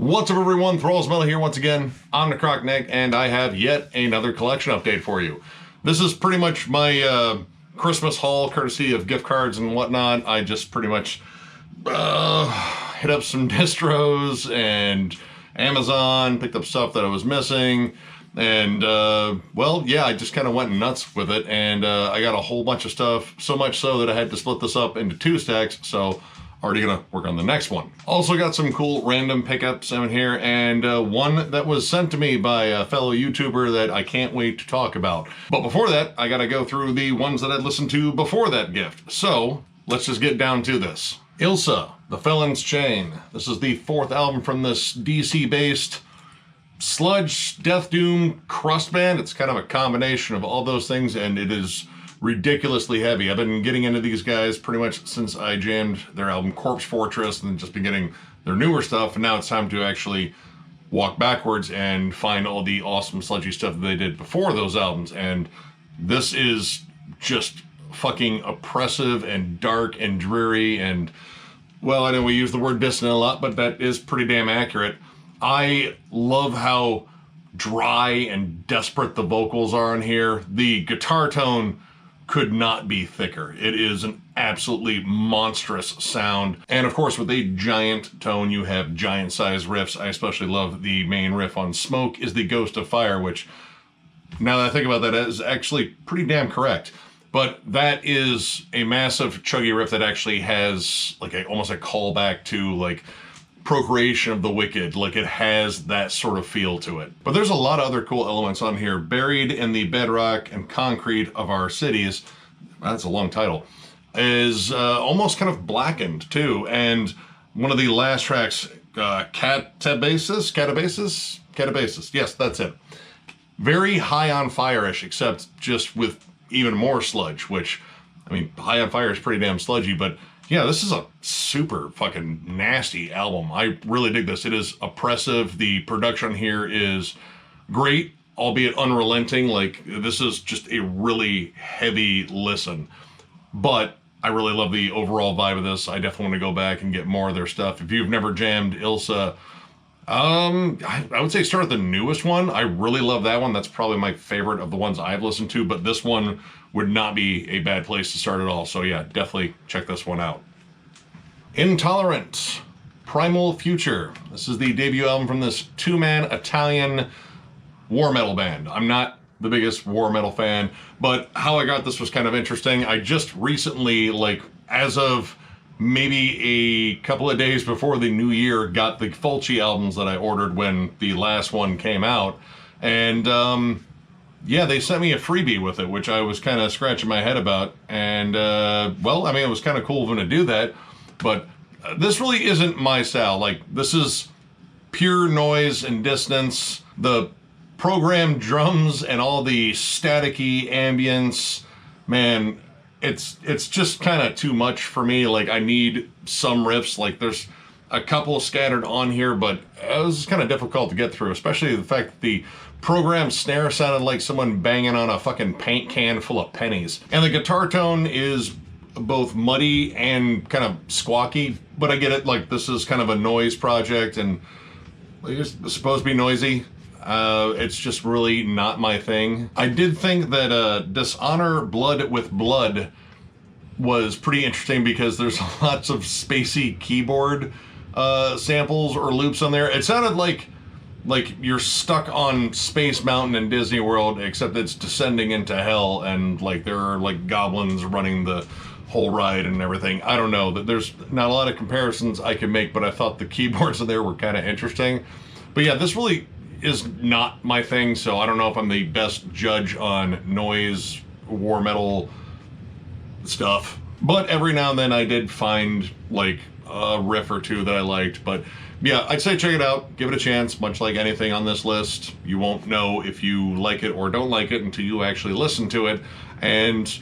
What's up everyone, Thralls here once again. I'm Necrotic, and I have yet another collection update for you. This is pretty much my Christmas haul, courtesy of gift cards and whatnot. I just pretty much hit up some distros and Amazon, picked up stuff that I was missing, and well, yeah, I just kind of went nuts with it, and I got a whole bunch of stuff, so much so that I had to split this up into 2 stacks, so already gonna work on the next one. Also got some cool random pickups in here, and one that was sent to me by a fellow YouTuber that I can't wait to talk about. But before that, I gotta go through the ones that I'd listened to before that gift. So let's just get down to this. Ilsa, the Felons Chain. This is the 4th album from this DC-based sludge, death doom crust band. It's kind of a combination of all those things, and it is ridiculously heavy. I've been getting into these guys pretty much since I jammed their album Corpse Fortress and just been getting their newer stuff, and now it's time to actually walk backwards and find all the awesome sludgy stuff that they did before those albums. And this is just fucking oppressive and dark and dreary, and well, I know we use the word dissonant a lot, but that is pretty damn accurate. I love how dry and desperate the vocals are in here. The guitar tone could not be thicker. It is an absolutely monstrous sound. And of course, with a giant tone, you have giant size riffs. I especially love the main riff on Smoke is the Ghost of Fire, which, now that I think about that, is actually pretty damn correct. But that is a massive chuggy riff that actually has like almost a callback to like Procreation of the Wicked. Like, it has that sort of feel to it. But there's a lot of other cool elements on here. Buried in the bedrock and concrete of our cities, that's a long title, is almost kind of blackened too. And one of the last tracks, Catabasis, yes, that's it. Very High on Fire-ish, except just with even more sludge, which, I mean, High on Fire is pretty damn sludgy, but yeah, this is a super fucking nasty album. I really dig this. It is oppressive. The production here is great, albeit unrelenting. Like, this is just a really heavy listen. But I really love the overall vibe of this. I definitely want to go back and get more of their stuff. If you've never jammed Ilsa, I would say start with the newest one. I really love that one. That's probably my favorite of the ones I've listened to, but this one would not be a bad place to start at all. So yeah, definitely check this one out. Intolerant, Primal Future. This is the debut album from this 2-man Italian war metal band. I'm not the biggest war metal fan, but how I got this was kind of interesting. I just recently, like as of maybe a couple of days before the new year, got the Fulci albums that I ordered when the last one came out. And yeah, they sent me a freebie with it, which I was kind of scratching my head about. And well, I mean, it was kind of cool of them to do that, but this really isn't my style. Like, this is pure noise and dissonance. The programmed drums and all the staticky ambience, man, it's just kind of too much for me. Like, I need some riffs. Like, there's a couple scattered on here, but it was kind of difficult to get through, especially the fact that the programmed snare sounded like someone banging on a fucking paint can full of pennies. And the guitar tone is both muddy and kind of squawky, but I get it. Like, this is kind of a noise project, and it's supposed to be noisy. It's just really not my thing. I did think that Dishonor Blood with Blood was pretty interesting because there's lots of spacey keyboard samples or loops on there. It sounded like you're stuck on Space Mountain in Disney World, except it's descending into hell, and like there are like goblins running the whole ride and everything. I don't know. There's not a lot of comparisons I can make, but I thought the keyboards in there were kind of interesting. But yeah, this really is not my thing, so I don't know if I'm the best judge on noise, war metal stuff. But every now and then I did find like a riff or two that I liked. But yeah, I'd say check it out, give it a chance. Much like anything on this list, you won't know if you like it or don't like it until you actually listen to it. And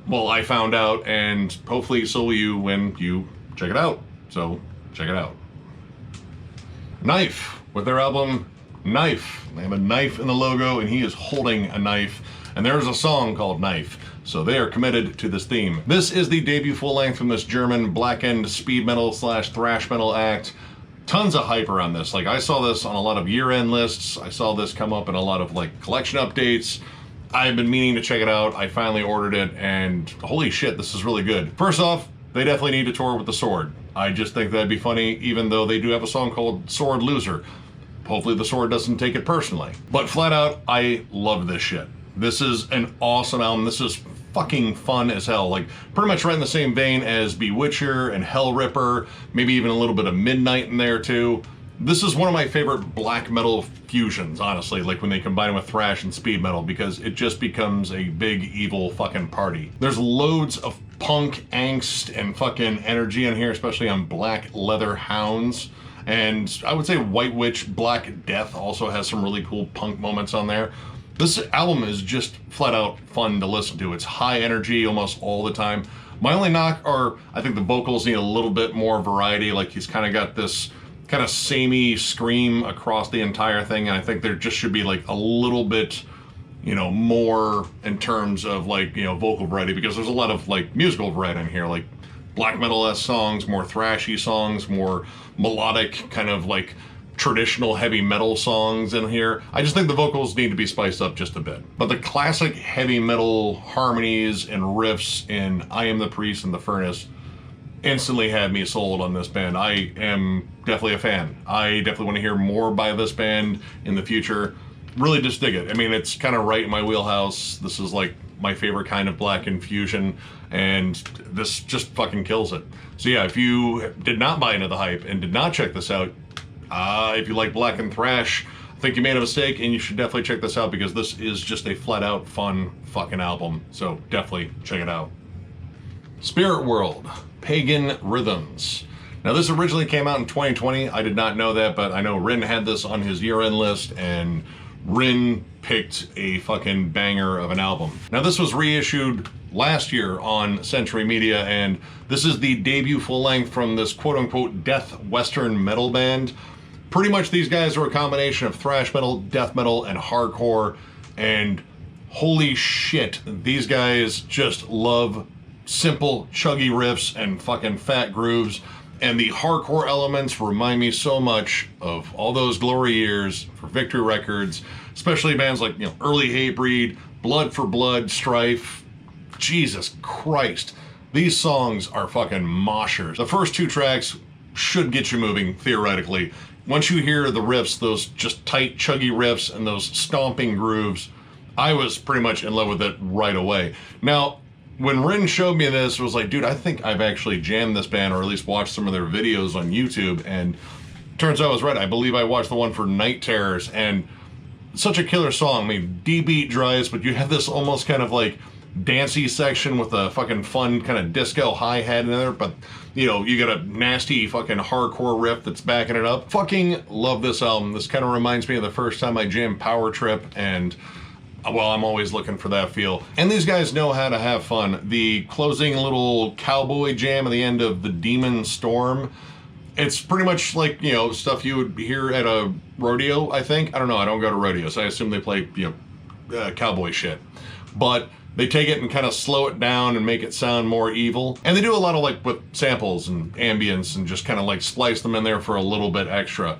well, I found out, and hopefully so will you when you check it out. So check it out. Knife, with their album Knife. They have a knife in the logo, and he is holding a knife, and there's a song called Knife, so they are committed to this theme. This is the debut full length from this German blackened speed metal / thrash metal act. tons of hype around this. Like, I saw this on a lot of year-end lists. I saw this come up in a lot of like collection updates. I've been meaning to check it out. I finally ordered it, and holy shit, this is really good. First off, they definitely need to tour with the Sword. I just think that'd be funny, even though they do have a song called Sword Loser. Hopefully the Sword doesn't take it personally. But flat out, I love this shit. This is an awesome album. This is fucking fun as hell. Like, pretty much right in the same vein as Bewitcher and Hell Ripper, maybe even a little bit of Midnight in there too. This is one of my favorite black metal fusions, honestly, like when they combine with thrash and speed metal, because it just becomes a big evil fucking party. There's loads of punk angst and fucking energy in here, especially on Black Leather Hounds. And I would say White Witch Black Death also has some really cool punk moments on there. This album is just flat out fun to listen to. It's high energy almost all the time. My only knock are, I think the vocals need a little bit more variety. Like, he's kind of got this kind of samey scream across the entire thing, and I think there just should be like a little bit, you know, more in terms of like, you know, vocal variety, because there's a lot of like musical variety in here, like black metal-esque songs, more thrashy songs, more melodic kind of like traditional heavy metal songs in here. I just think the vocals need to be spiced up just a bit. But the classic heavy metal harmonies and riffs in I Am the Priest and the Furnace instantly had me sold on this band. I am definitely a fan. I definitely want to hear more by this band in the future. Really just dig it. I mean, it's kind of right in my wheelhouse. This is like my favorite kind of black infusion, and this just fucking kills it. So yeah, if you did not buy into the hype and did not check this out, if you like black and thrash, I think you made a mistake, and you should definitely check this out, because this is just a flat out fun fucking album. So definitely check it out. Spirit World, Pagan Rhythms. Now, this originally came out in 2020. I did not know that, but I know Rin had this on his year-end list, and Rin picked a fucking banger of an album. Now, this was reissued last year on Century Media, and this is the debut full-length from this quote-unquote death western metal band. Pretty much these guys are a combination of thrash metal, death metal, and hardcore, and holy shit, these guys just love simple, chuggy riffs and fucking fat grooves, and the hardcore elements remind me so much of all those glory years for Victory Records, especially bands like, you know, early Hatebreed, Blood for Blood, Strife. Jesus Christ, these songs are fucking moshers. The first two tracks should get you moving, theoretically. Once you hear the riffs, those just tight, chuggy riffs and those stomping grooves, I was pretty much in love with it right away. Now, when Rin showed me this, it was like, dude, I think I've actually jammed this band, or at least watched some of their videos on YouTube, and turns out I was right. I believe I watched the one for Night Terrors, and such a killer song. I mean, D-beat drives, but you have this almost kind of like dancey section with a fucking fun kind of disco hi-hat in there, but, you know, you got a nasty fucking hardcore riff that's backing it up. Fucking love this album. This kind of reminds me of the first time I jammed Power Trip, and well, I'm always looking for that feel. And these guys know how to have fun. The closing little cowboy jam at the end of The Demon Storm, it's pretty much like, you know, stuff you would hear at a rodeo, I think. I don't know, I don't go to rodeos. I assume they play, you know, cowboy shit. But they take it and kind of slow it down and make it sound more evil. And they do a lot of like with samples and ambience and just kind of like splice them in there for a little bit extra.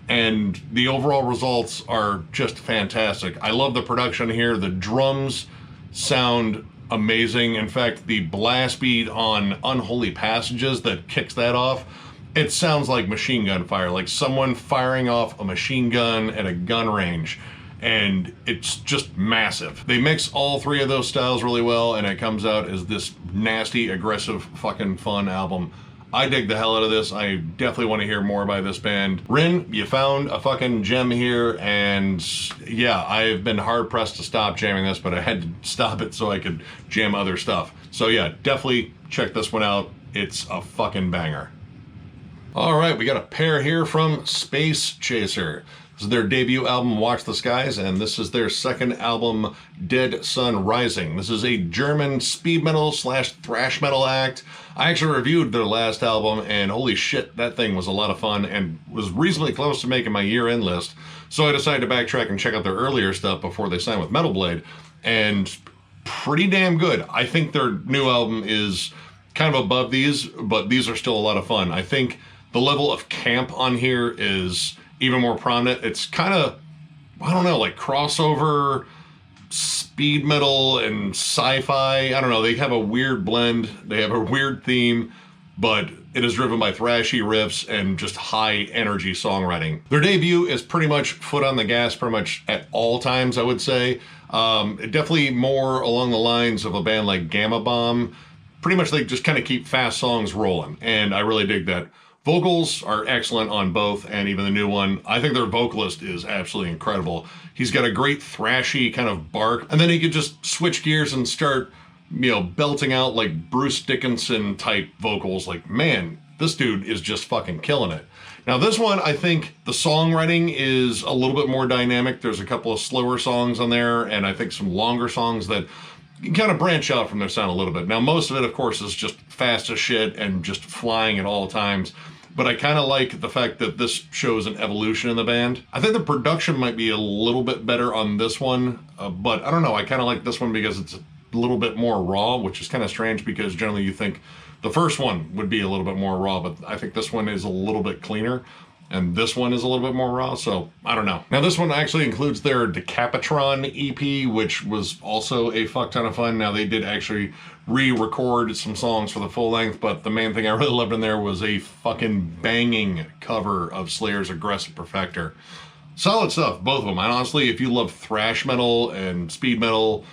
And the overall results are just fantastic. I love the production here. The drums sound amazing. In fact, the blast beat on Unholy Passages that kicks that off, it sounds like machine gun fire, like someone firing off a machine gun at a gun range. And it's just massive. They mix all three of those styles really well, and it comes out as this nasty, aggressive, fucking fun album. I dig the hell out of this. I definitely want to hear more by this band. Rin, you found a fucking gem here, and yeah, I've been hard-pressed to stop jamming this, but I had to stop it so I could jam other stuff. So yeah, definitely check this one out. It's a fucking banger. All right, we got a pair here from Spacechaser. This is their debut album, Watch the Skies, and this is their second album, Dead Sun Rising. This is a German speed metal / thrash metal act. I actually reviewed their last album, and holy shit, that thing was a lot of fun and was reasonably close to making my year-end list. So I decided to backtrack and check out their earlier stuff before they signed with Metal Blade, and pretty damn good. I think their new album is kind of above these, but these are still a lot of fun. I think The level of camp on here is even more prominent. It's kind of, I don't know, like crossover, speed metal, and sci-fi. I don't know, they have a weird blend. They have a weird theme, but it is driven by thrashy riffs and just high energy songwriting. Their debut is pretty much foot on the gas pretty much at all times, I would say. Definitely more along the lines of a band like Gamma Bomb. Pretty much they just kind of keep fast songs rolling, and I really dig that. Vocals are excellent on both, and even the new one. I think their vocalist is absolutely incredible. He's got a great thrashy kind of bark, and then he could just switch gears and start, you know, belting out like Bruce Dickinson type vocals. Like, man, this dude is just fucking killing it. Now this one, I think the songwriting is a little bit more dynamic. There's a couple of slower songs on there, and I think some longer songs that kind of branch out from their sound a little bit. Now most of it, of course, is just fast as shit and just flying at all times. But I kind of like the fact that this shows an evolution in the band. I think the production might be a little bit better on this one, but I don't know. I kind of like this one because it's a little bit more raw, which is kind of strange because generally you think the first one would be a little bit more raw, but I think this one is a little bit cleaner, and this one is a little bit more raw, so I don't know. Now this one actually includes their Decapitron EP, which was also a fuck ton of fun. Now they did actually re-record some songs for the full length, but the main thing I really loved in there was a fucking banging cover of Slayer's Aggressive Perfector. Solid stuff, both of them. And honestly, if you love thrash metal and speed metal,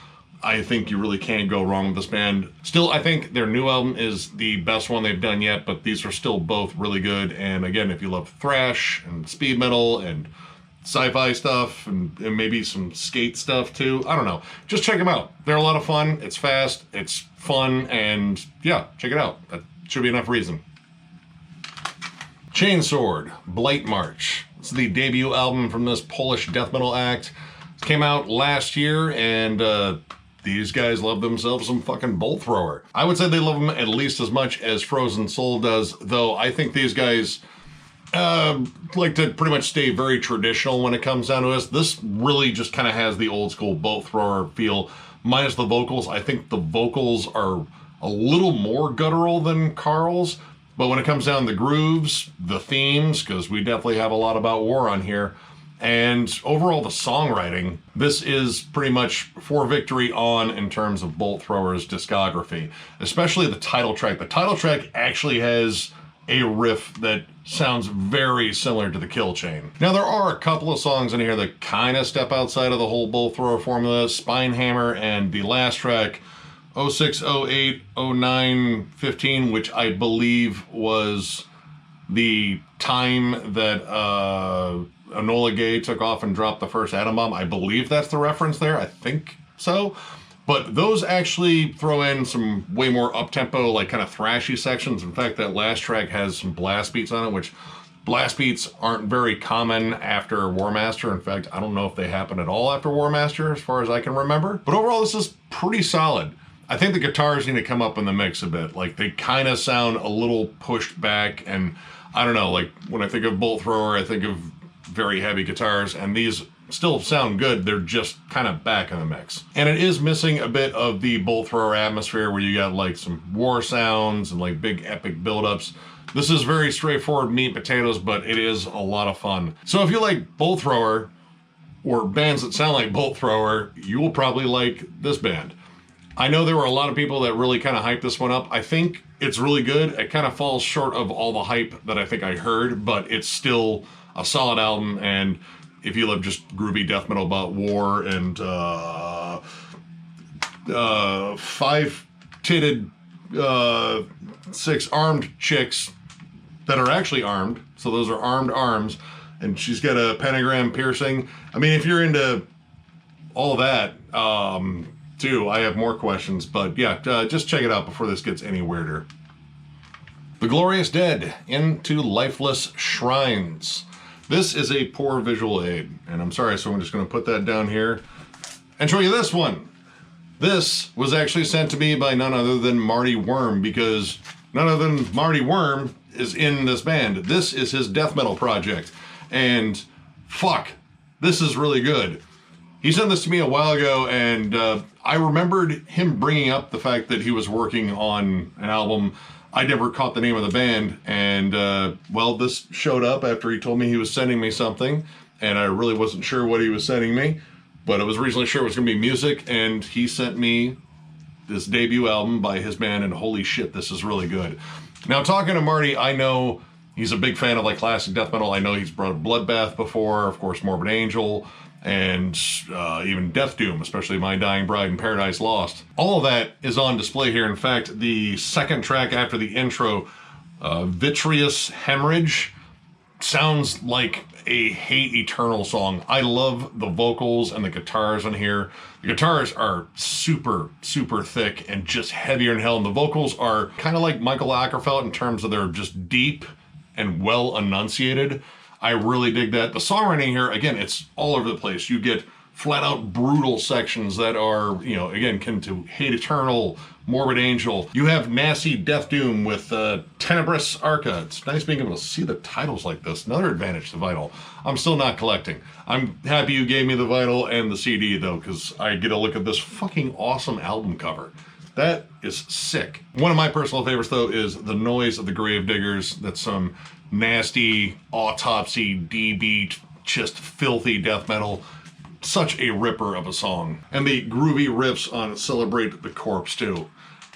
I think you really can't go wrong with this band. Still, I think their new album is the best one they've done yet, but these are still both really good. And again, if you love thrash and speed metal and sci-fi stuff and maybe some skate stuff too, I don't know, just check them out. They're a lot of fun. It's fast, it's fun, and yeah, check it out. That should be enough reason. Chainsword Blightmarch. It's the debut album from this Polish death metal act. It came out last year, and these guys love themselves some fucking bolt thrower. I would say they love them at least as much as Frozen Soul does, though I think these guys like to pretty much stay very traditional when it comes down to this. This really just kind of has the old school bolt thrower feel, minus the vocals. I think the vocals are a little more guttural than Carl's, but when it comes down to the grooves, the themes, because we definitely have a lot about war on here, and overall the songwriting, this is pretty much for victory on in terms of Bolt Thrower's discography, especially the title track. The title track actually has a riff that sounds very similar to the Kill Chain. Now there are a couple of songs in here that kind of step outside of the whole Bolt Thrower formula, Spinehammer and the last track, 06, 08, 09, 15, which I believe was the time that Enola Gay took off and dropped the first atom bomb. I believe that's the reference there. I think so. But those actually throw in some way more up-tempo, like kind of thrashy sections. In fact, that last track has some blast beats on it, which blast beats aren't very common after War Master. In fact, I don't know if they happen at all after War Master, as far as I can remember. But overall, this is pretty solid. I think the guitars need to come up in the mix a bit. Like, they kind of sound a little pushed back, and I don't know, like, when I think of Bolt Thrower, I think of very heavy guitars, and these still sound good. They're just kind of back in the mix. And it is missing a bit of the Bolt Thrower atmosphere where you got like some war sounds and like big epic buildups. This is very straightforward meat and potatoes, but it is a lot of fun. So if you like Bolt Thrower or bands that sound like Bolt Thrower, you will probably like this band. I know there were a lot of people that really kind of hyped this one up. I think it's really good. It kind of falls short of all the hype that I think I heard, but it's still a solid album. And if you love just groovy death metal about war and five-titted, six armed chicks that are actually armed, so those are armed arms, and she's got a pentagram piercing. I mean, if you're into all that, too, I have more questions, but yeah, just check it out before this gets any weirder. The Glorious Dead, Into Lifeless Shrines. This is a poor visual aid, and I'm sorry, so I'm just going to put that down here and show you this one. This was actually sent to me by none other than Marty Worm, because none other than Marty Worm is in this band. This is his death metal project, and fuck, this is really good. He sent this to me a while ago, and I remembered him bringing up the fact that he was working on an album. I never caught the name of the band, and well, this showed up after he told me he was sending me something, and I really wasn't sure what he was sending me, but I was reasonably sure it was going to be music, and he sent me this debut album by his band, and holy shit, this is really good. Now, talking to Marty, I know he's a big fan of like classic death metal. I know he's brought up Bloodbath before, of course, Morbid Angel, and even Death Doom, especially My Dying Bride and Paradise Lost. All of that is on display here. In fact, the second track after the intro, Vitreous Hemorrhage, sounds like a Hate Eternal song. I love the vocals and the guitars on here. The guitars are super, super thick and just heavier than hell, and the vocals are kind of like Michael Ackerfeld in terms of they're just deep and well enunciated. I really dig that. The songwriting here, again, it's all over the place. You get flat out brutal sections that are, you know, again, akin to Hate Eternal, Morbid Angel. You have nasty Death Doom with Tenebris Arca. It's nice being able to see the titles like this. Another advantage to Vital. I'm still not collecting. I'm happy you gave me the Vital and the CD though, because I get a look at this fucking awesome album cover. That is sick. One of my personal favorites though is The Noise of the Gravediggers. That's some nasty autopsy, D-beat, just filthy death metal. Such a ripper of a song. And the groovy riffs on Celebrate the Corpse too.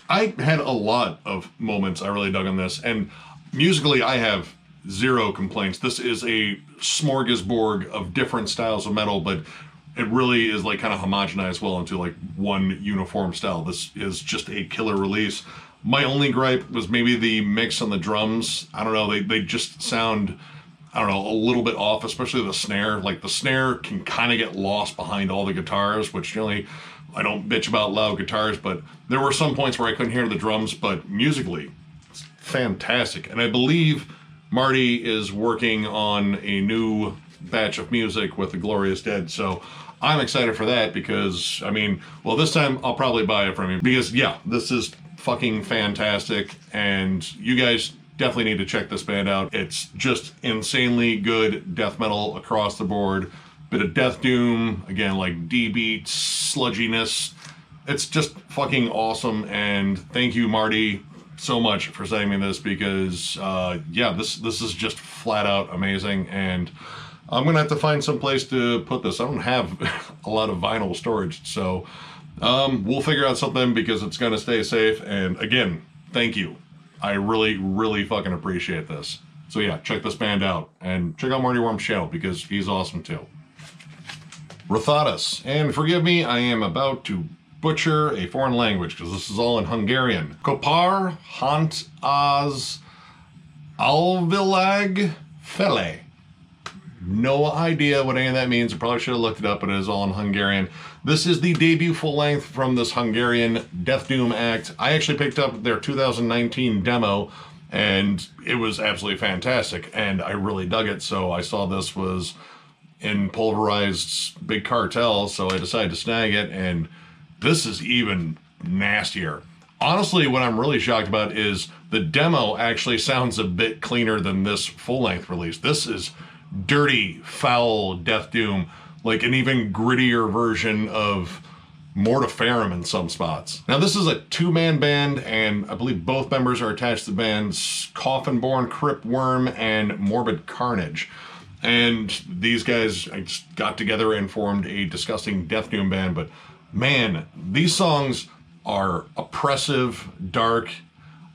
I had a lot of moments I really dug on this, and musically I have zero complaints. This is a smorgasbord of different styles of metal, but it really is like kind of homogenized well into like one uniform style. This is just a killer release. My only gripe was maybe the mix on the drums. I don't know, they just sound, I don't know, a little bit off, especially the snare. Like the snare can kind of get lost behind all the guitars, which generally I don't bitch about loud guitars, but there were some points where I couldn't hear the drums, but musically, it's fantastic. And I believe Marty is working on a new batch of music with the Glorious Dead, so I'm excited for that because, I mean, well, this time I'll probably buy it from him because, yeah, this is fucking fantastic, and you guys definitely need to check this band out. It's just insanely good death metal across the board. Bit of Death Doom, again, like D-beat, sludginess. It's just fucking awesome, and thank you, Marty, so much for sending me this because, yeah, this is just flat out amazing, and I'm gonna have to find some place to put this. I don't have a lot of vinyl storage, so we'll figure out something because it's gonna stay safe, and again, thank you. I really, really fucking appreciate this. So yeah, check this band out, and check out Marty Worm's channel because he's awesome too. Rothadas, and forgive me, I am about to butcher a foreign language because this is all in Hungarian. Kopar, Hant, Alvilag, Fele. No idea what any of that means. I probably should have looked it up, but it is all in Hungarian. This is the debut full length from this Hungarian Death Doom act. I actually picked up their 2019 demo, and it was absolutely fantastic, and I really dug it, so I saw this was in Pulverized's Big Cartel, so I decided to snag it, and this is even nastier. Honestly, what I'm really shocked about is the demo actually sounds a bit cleaner than this full-length release. This is dirty, foul Death Doom, like an even grittier version of Mortiferum in some spots. Now, this is a two-man band, and I believe both members are attached to the bands Coffinborn, Crypt Worm, and Morbid Carnage. And these guys just got together and formed a disgusting Death Doom band, but man, these songs are oppressive, dark.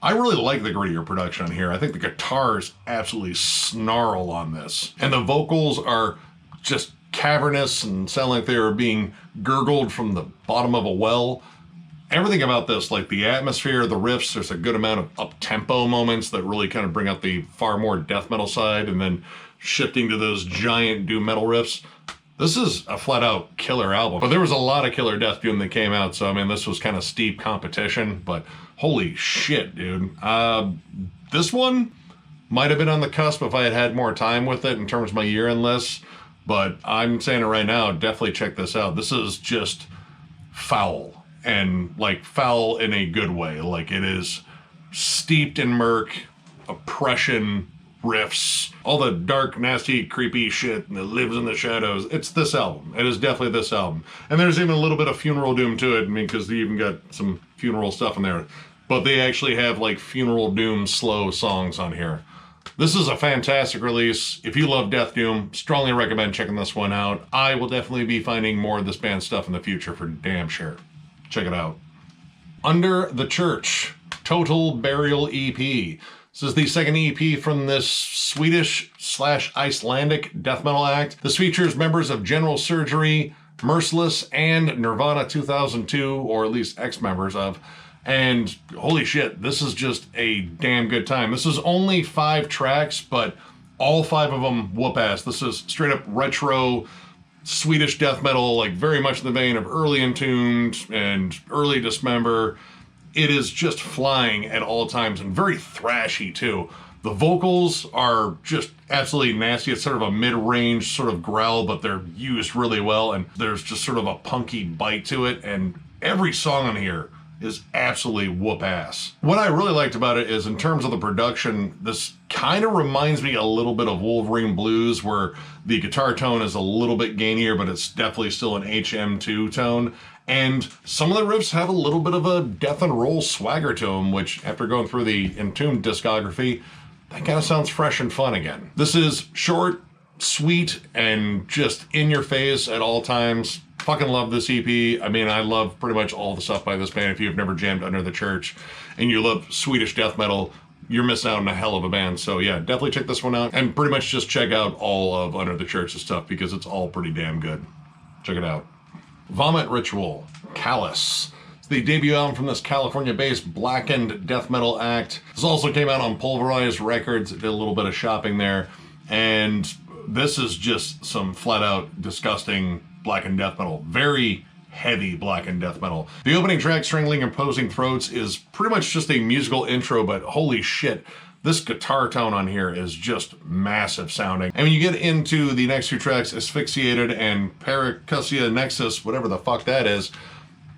I really like the grittier production on here. I think the guitars absolutely snarl on this. And the vocals are just cavernous and sound like they are being gurgled from the bottom of a well. Everything about this, like the atmosphere, the riffs, there's a good amount of up-tempo moments that really kind of bring out the far more death metal side, and then shifting to those giant doom metal riffs. This is a flat-out killer album. But there was a lot of killer Death Doom that came out, so I mean, this was kind of steep competition, but holy shit, dude. This one might have been on the cusp if I had had more time with it in terms of my year-end list, but I'm saying it right now, definitely check this out. This is just foul, and like foul in a good way. Like it is steeped in murk, oppression, riffs, all the dark, nasty, creepy shit that lives in the shadows. It's this album. It is definitely this album. And there's even a little bit of funeral doom to it, I mean, because they even got some funeral stuff in there. but they actually have like Funeral Doom slow songs on here. This is a fantastic release. If you love Death Doom, strongly recommend checking this one out. I will definitely be finding more of this band's stuff in the future for damn sure. Check it out. Under the Church, Total Burial EP. This is the second EP from this Swedish/Icelandic death metal act. This features members of General Surgery, Merciless, and Nirvana 2002, or at least ex-members of. And holy shit, this is just a damn good time. This is only 5 tracks, but all 5 of them whoop ass. This is straight up retro Swedish death metal, like very much in the vein of early Entombed and early Dismember. It is just flying at all times and very thrashy too. The vocals are just absolutely nasty. It's sort of a mid-range sort of growl, but they're used really well, and there's just sort of a punky bite to it, and every song on here is absolutely whoop ass. What I really liked about it is in terms of the production, this kind of reminds me a little bit of Wolverine Blues, where the guitar tone is a little bit gainier, but it's definitely still an HM2 tone. And some of the riffs have a little bit of a death and roll swagger to them, which after going through the Entombed discography, that kind of sounds fresh and fun again. This is short, sweet, and just in your face at all times. Fucking love this EP. I mean, I love pretty much all the stuff by this band. If you've never jammed Under the Church and you love Swedish death metal, you're missing out on a hell of a band. So yeah, definitely check this one out. And pretty much just check out all of Under the Church's stuff because it's all pretty damn good. Check it out. Vomit Ritual, Callous. It's the debut album from this California-based blackened death metal act. This also came out on Pulverized Records. Did a little bit of shopping there. And this is just some flat-out disgusting blackened death metal. Very heavy blackened death metal. The opening track, Strangling Imposing Throats, is pretty much just a musical intro, but holy shit, this guitar tone on here is just massive sounding. And when you get into the next 2 tracks, Asphyxiated and Paracussia Nexus, whatever the fuck that is,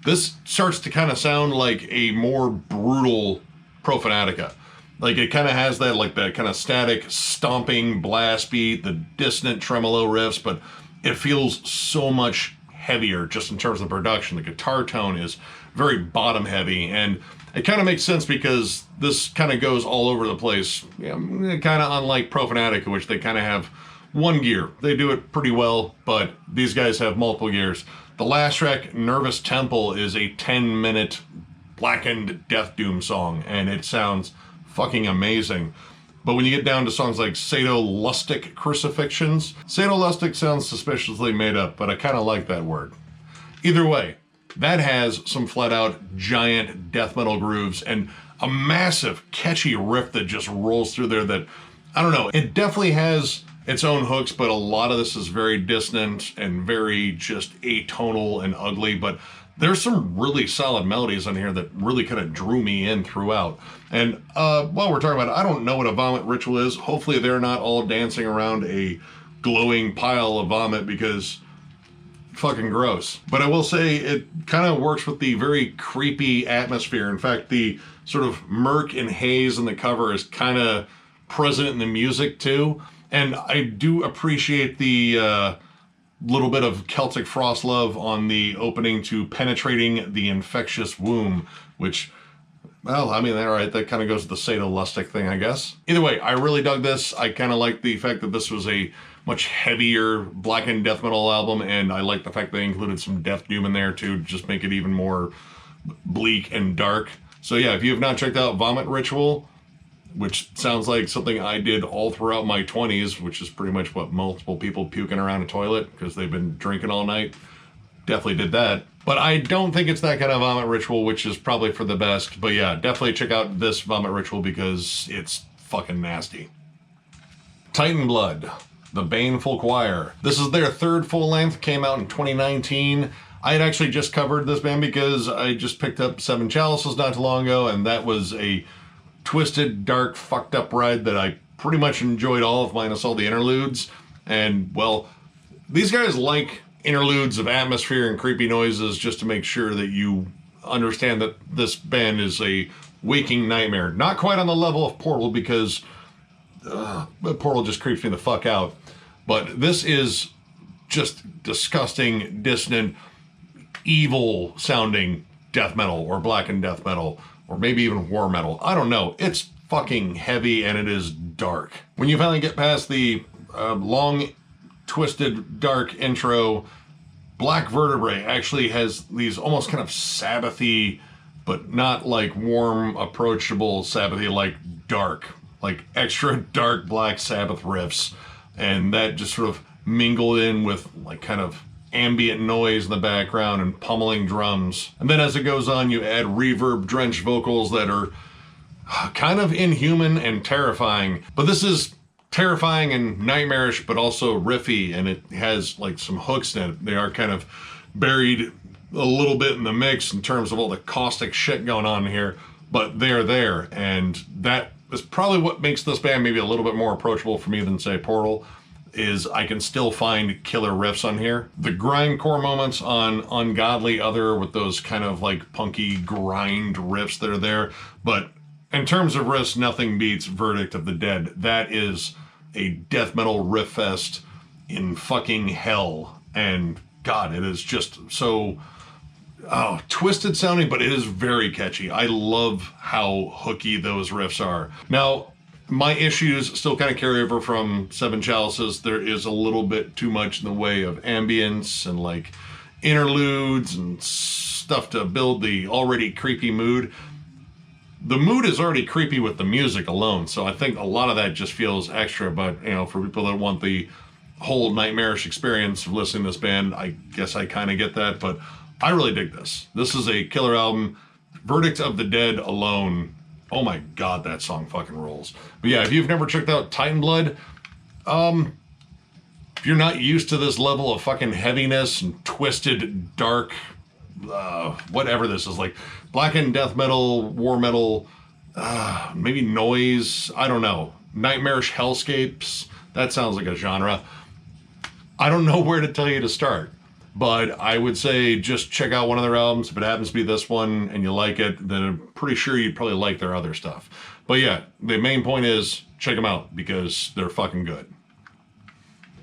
this starts to kind of sound like a more brutal Profanatica. Like it kind of has that like that kind of static stomping blast beat, the dissonant tremolo riffs, but it feels so much heavier just in terms of the production. The guitar tone is very bottom heavy, and it kind of makes sense because this kind of goes all over the place. Kind of unlike Profanatica, which they kind of have one gear. They do it pretty well, but these guys have multiple gears. The last track, Nervous Temple, is a 10-minute blackened death doom song, and it sounds fucking amazing. But when you get down to songs like Sadolustic Crucifixions, Sadolustic sounds suspiciously made up, but I kind of like that word. Either way, that has some flat-out giant death metal grooves and a massive catchy riff that just rolls through there that, I don't know, it definitely has its own hooks, but a lot of this is very dissonant and very just atonal and ugly, but there's some really solid melodies on here that really kind of drew me in throughout. And while we're talking about it, I don't know what a vomit ritual is. Hopefully they're not all dancing around a glowing pile of vomit because fucking gross. But I will say it kind of works with the very creepy atmosphere. In fact, the sort of murk and haze in the cover is kind of present in the music too. And I do appreciate the little bit of Celtic Frost love on the opening to Penetrating the Infectious Womb, which, well, I mean, all right, that kind of goes with the Sadolustic thing, I guess. Either way, I really dug this. I kind of like the fact that this was a much heavier blackened death metal album, and I like the fact they included some death doom in there to just make it even more bleak and dark. So yeah, if you have not checked out Vomit Ritual, which sounds like something I did all throughout my 20s, which is pretty much what multiple people puking around a toilet because they've been drinking all night. Definitely did that. But I don't think it's that kind of Vomit Ritual, which is probably for the best. But yeah, definitely check out this Vomit Ritual because it's fucking nasty. Teitanblood, the Baneful Choir. This is their 3rd full length, came out in 2019. I had actually just covered this band because I just picked up 7 Chalices not too long ago, and that was a twisted, dark, fucked up ride that I pretty much enjoyed all of, minus all the interludes. And, well, these guys like interludes of atmosphere and creepy noises just to make sure that you understand that this band is a waking nightmare. Not quite on the level of Portal because Portal just creeps me the fuck out. But this is just disgusting, dissonant, evil sounding death metal or blackened death metal or maybe even war metal. I don't know. It's fucking heavy and it is dark. When you finally get past the long, twisted, dark intro, Black Vertebrae actually has these almost kind of Sabbathy, but not like warm, approachable Sabbathy, like dark, like extra dark Black Sabbath riffs. And that just sort of mingled in with like kind of ambient noise in the background and pummeling drums. And then as it goes on, you add reverb-drenched vocals that are kind of inhuman and terrifying. But this is terrifying and nightmarish, but also riffy, and it has like some hooks in it. They are kind of buried a little bit in the mix in terms of all the caustic shit going on here, but they're there, and that is probably what makes this band maybe a little bit more approachable for me than, say, Portal, is I can still find killer riffs on here. The grindcore moments on Ungodly Other with those kind of like punky grind riffs that are there, but in terms of riffs, nothing beats Verdict of the Dead. That is a death metal riff fest in fucking hell, and God, it is just so twisted sounding, but it is very catchy. I love how hooky those riffs are. Now, my issues still kind of carry over from Seven Chalices. There is a little bit too much in the way of ambience and like interludes and stuff to build the already creepy mood. The mood is already creepy with the music alone, so I think a lot of that just feels extra, but, you know, for people that want the whole nightmarish experience of listening to this band, I guess I kind of get that, but I really dig this. This is a killer album. Verdict of the Dead alone, oh my God, that song fucking rules. But yeah, if you've never checked out Titanblood, if you're not used to this level of fucking heaviness and twisted, dark, whatever this is, like blackened death metal, war metal, maybe noise, I don't know, nightmarish hellscapes, that sounds like a genre. I don't know where to tell you to start, but I would say just check out one of their albums. If it happens to be this one and you like it, then I'm pretty sure you'd probably like their other stuff. But yeah, the main point is check them out because they're fucking good.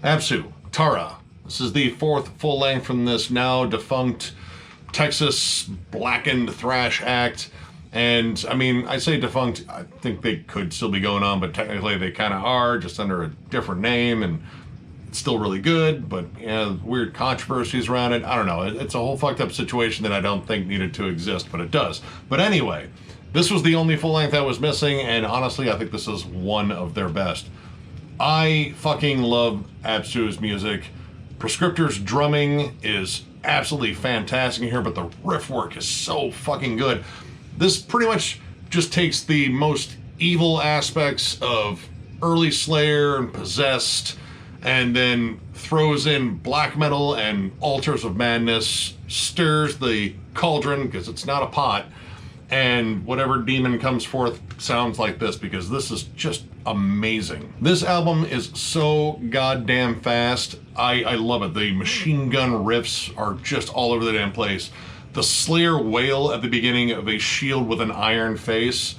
Absu Tara. This is the fourth full length from this now defunct Texas blackened thrash act. And I mean, I say defunct, I think they could still be going on, but technically they kind of are, just under a different name, and it's still really good, but yeah, weird controversies around it. I don't know. It's a whole fucked up situation that I don't think needed to exist, but it does. But anyway, this was the only full length that was missing, and honestly, I think this is one of their best. I fucking love Absu's music. Prescriptor's drumming is absolutely fantastic here, but the riff work is so fucking good. This pretty much just takes the most evil aspects of early Slayer and Possessed, and then throws in black metal and Altars of Madness, stirs the cauldron, because it's not a pot, and whatever demon comes forth sounds like this, because this is just amazing. This album is so goddamn fast. I love it. The machine gun riffs are just all over the damn place. The Slayer wail at the beginning of a shield with an iron face.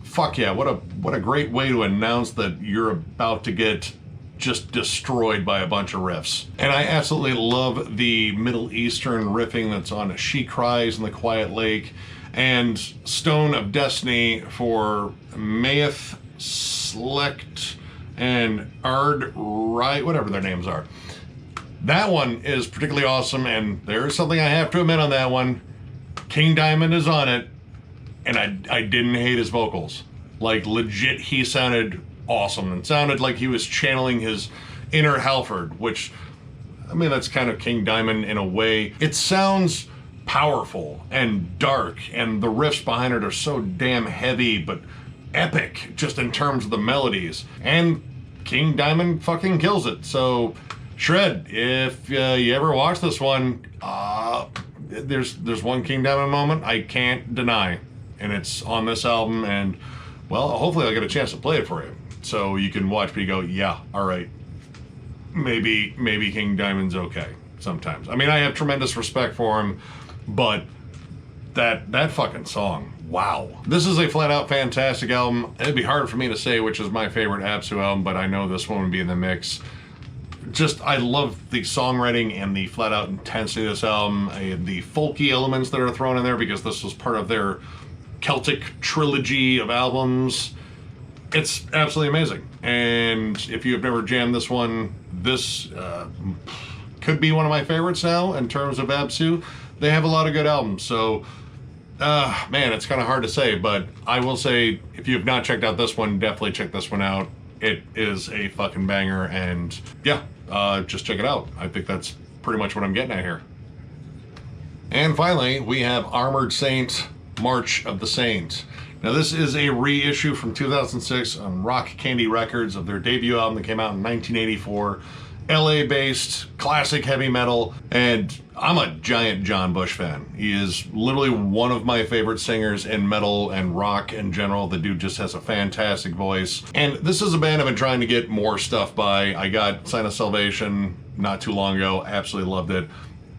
Fuck yeah, what a great way to announce that you're about to get just destroyed by a bunch of riffs. And I absolutely love the Middle Eastern riffing that's on She Cries in the Quiet Lake, and Stone of Destiny for Mayeth, Slect, and Ard Right, whatever their names are. That one is particularly awesome, and there's something I have to admit on that one. King Diamond is on it, and I didn't hate his vocals. Like, legit, he sounded awesome. It sounded like he was channeling his inner Halford, which, I mean, that's kind of King Diamond in a way. It sounds powerful and dark, and the riffs behind it are so damn heavy, but epic, just in terms of the melodies. And King Diamond fucking kills it. So, Shred, if you ever watch this one, there's one King Diamond moment I can't deny, and it's on this album, and, well, hopefully I'll get a chance to play it for you. So you can watch me go, yeah, all right, maybe King Diamond's okay sometimes. I mean, I have tremendous respect for him, but that fucking song, wow. This is a flat out fantastic album. It'd be hard for me to say which is my favorite Absu album, but I know this one would be in the mix. Just, I love the songwriting and the flat out intensity of this album, the folky elements that are thrown in there, because this was part of their Celtic trilogy of albums. It's absolutely amazing. And if you have never jammed this one, this could be one of my favorites now in terms of Absu. They have a lot of good albums, so man, it's kind of hard to say, but I will say if you have not checked out this one, definitely check this one out. It is a fucking banger, and yeah, just check it out. I think that's pretty much what I'm getting at here. And finally, we have Armored Saint, March of the Saint. Now this is a reissue from 2006 on Rock Candy Records of their debut album that came out in 1984. LA-based classic heavy metal, and I'm a giant John Bush fan. He is literally one of my favorite singers in metal and rock in general. The dude just has a fantastic voice. And this is a band I've been trying to get more stuff by. I got Sign of Salvation not too long ago, absolutely loved it.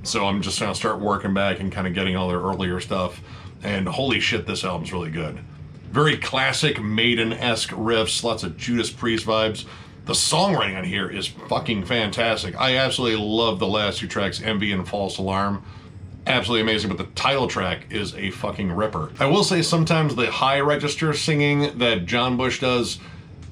So I'm just gonna start working back and kind of getting all their earlier stuff. And holy shit, this album's really good. Very classic Maiden-esque riffs, lots of Judas Priest vibes. The songwriting on here is fucking fantastic. I absolutely love the last two tracks, Envy and False Alarm. Absolutely amazing, but the title track is a fucking ripper. I will say sometimes the high register singing that John Bush does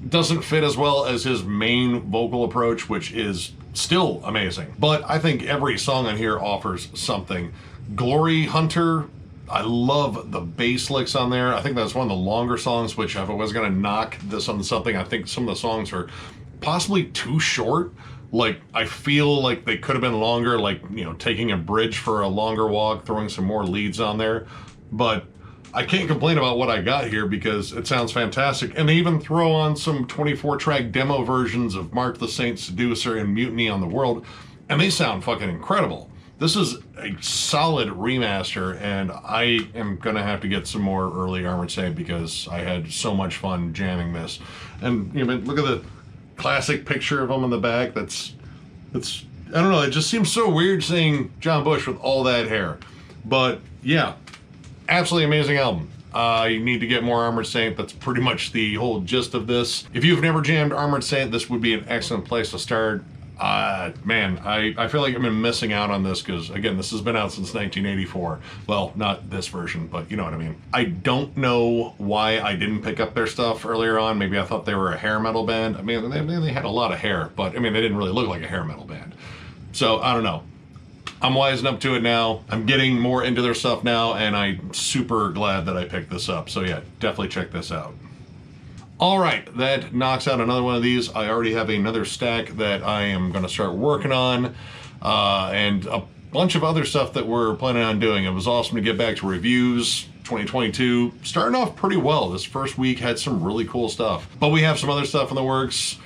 doesn't fit as well as his main vocal approach, which is still amazing. But I think every song on here offers something. Glory Hunter, I love the bass licks on there. I think that's one of the longer songs, which if I was gonna knock this on something, I think some of the songs are possibly too short. Like, I feel like they could have been longer, like, you know, taking a bridge for a longer walk, throwing some more leads on there. But I can't complain about what I got here because it sounds fantastic. And they even throw on some 24-track demo versions of Mark the Saint, Seducer, and Mutiny on the World, and they sound fucking incredible. This is a solid remaster, and I am gonna have to get some more early Armored Saint because I had so much fun jamming this. And you know, look at the classic picture of him in the back. That's I don't know, it just seems so weird seeing John Bush with all that hair. But yeah, absolutely amazing album. You need to get more Armored Saint. That's pretty much the whole gist of this. If you've never jammed Armored Saint, this would be an excellent place to start. Man, I feel like I've been missing out on this because, again, this has been out since 1984. Well, not this version, but you know what I mean. I don't know why I didn't pick up their stuff earlier on. Maybe I thought they were a hair metal band. I mean, they had a lot of hair, but I mean, they didn't really look like a hair metal band. So, I don't know. I'm wising up to it now. I'm getting more into their stuff now, and I'm super glad that I picked this up. So yeah, definitely check this out. All right, that knocks out another one of these. I already have another stack that I am going to start working on, and a bunch of other stuff that we're planning on doing. It was awesome to get back to reviews. 2022 starting off pretty well. This first week had some really cool stuff, but we have some other stuff in the works.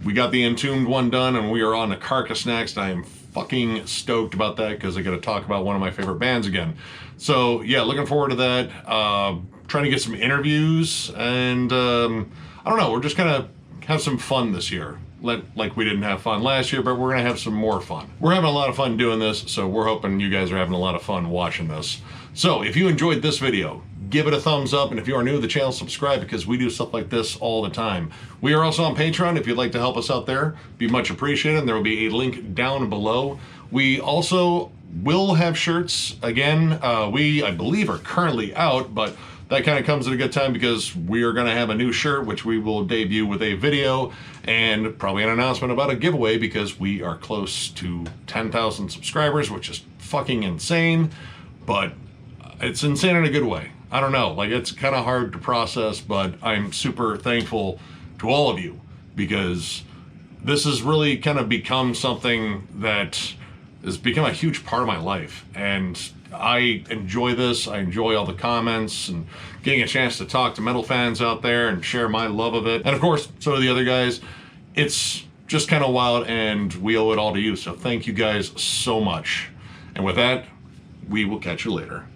We got the Entombed one done, and we are on the Carcass next. I am fucking stoked about that because I got to talk about one of my favorite bands again. So yeah, looking forward to that. Trying to get some interviews, and I don't know, we're just gonna have some fun this year. Like we didn't have fun last year, but we're gonna have some more fun. We're having a lot of fun doing this, so we're hoping you guys are having a lot of fun watching this. So if you enjoyed this video, give it a thumbs up, and if you are new to the channel, subscribe because we do stuff like this all the time. We are also on Patreon. If you'd like to help us out there, be much appreciated, and there will be a link down below. We also will have shirts again. I believe, are currently out, but that kind of comes at a good time because we are going to have a new shirt, which we will debut with a video and probably an announcement about a giveaway because we are close to 10,000 subscribers, which is fucking insane, but it's insane in a good way. I don't know, like, it's kind of hard to process, but I'm super thankful to all of you because this has really kind of become something that has become a huge part of my life, and I enjoy this. I enjoy all the comments and getting a chance to talk to metal fans out there and share my love of it. And of course, so do the other guys. It's just kind of wild, and we owe it all to you. So thank you guys so much. And with that, we will catch you later.